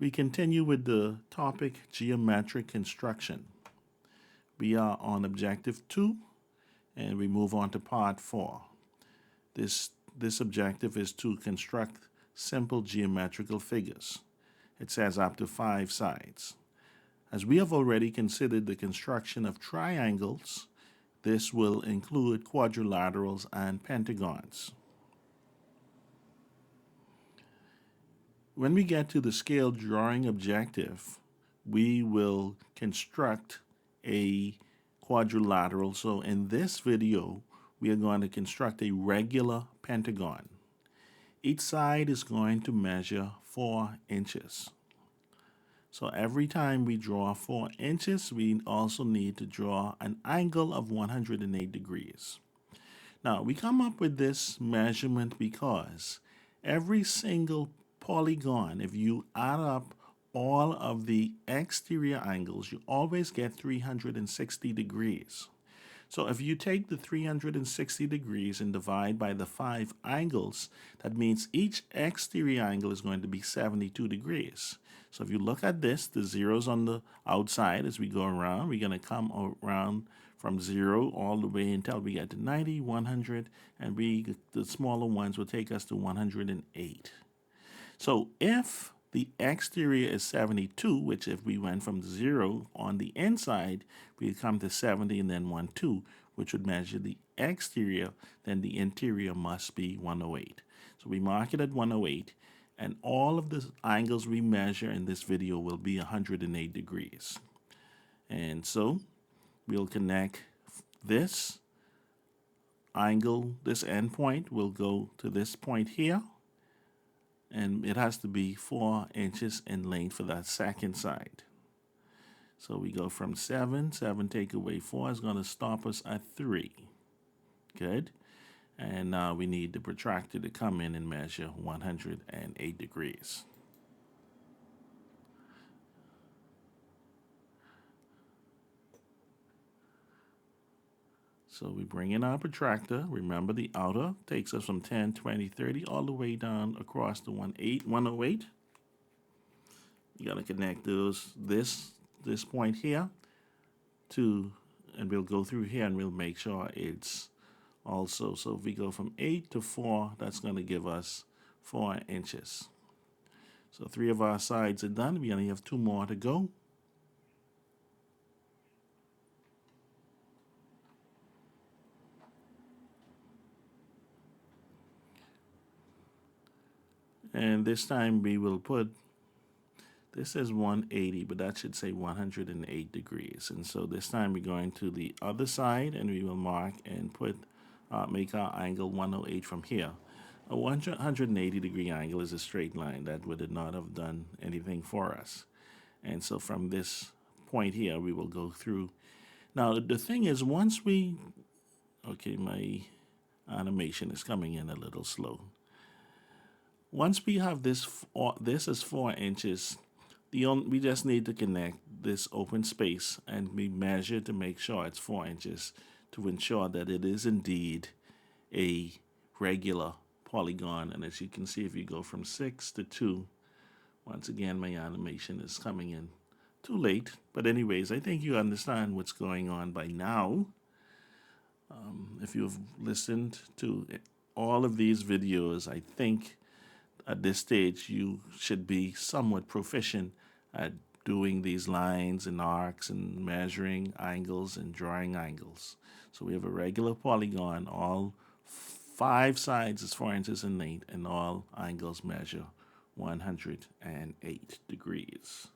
We continue with the topic geometric construction. We are on objective 2 and we move on to part 4. This objective is to construct simple geometrical figures. It says up to 5 sides. As we have already considered the construction of triangles, this will include quadrilaterals and pentagons. When we get to the scale drawing objective, we will construct a quadrilateral. So in this video, we are going to construct a regular pentagon. Each side is going to measure 4 inches. So every time we draw 4 inches, we also need to draw an angle of 108 degrees. Now, we come up with this measurement because every single polygon, if you add up all of the exterior angles, you always get 360 degrees. So if you take the 360 degrees and divide by the 5 angles, that means each exterior angle is going to be 72 degrees. So if you look at this, the zeros on the outside as we go around, we're going to come around from 0 all the way until we get to 90, 100, and the smaller ones will take us to 108. So if the exterior is 72, which if we went from 0 on the inside, we'd come to 70 and then 1, 2, which would measure the exterior, then the interior must be 108. So we mark it at 108, and all of the angles we measure in this video will be 108 degrees. And so we'll connect this angle, this end point will go to this point here, and it has to be 4 inches in length for that second side. So we go from 7 take away 4 is going to stop us at 3. Good. And now we need the protractor to come in and measure 108 degrees. So we bring in our protractor. Remember, the outer takes us from 10, 20, 30, all the way down across to 108. You got to connect this point here to, and we'll go through here and we'll make sure it's also, so if we go from 8 to 4, that's going to give us 4 inches. So 3 of our sides are done. We only have 2 more to go. And this time we will put, this is 180, but that should say 108 degrees. And so this time we're going to the other side and we will mark and put, make our angle 108 from here. A 180 degree angle is a straight line. That would not have done anything for us. And so from this point here, we will go through. Now, the thing is, once we, okay, my animation is coming in a little slow. Once we have this is 4 inches, we just need to connect this open space and we measure to make sure it's 4 inches to ensure that it is indeed a regular polygon. And as you can see, if you go from 6 to 2, once again, my animation is coming in too late. But anyways, I think you understand what's going on by now. If you've listened to all of these videos, I think at this stage, you should be somewhat proficient at doing these lines and arcs and measuring angles and drawing angles. So we have a regular polygon. All 5 sides is 4 inches in length, and all angles measure 108 degrees.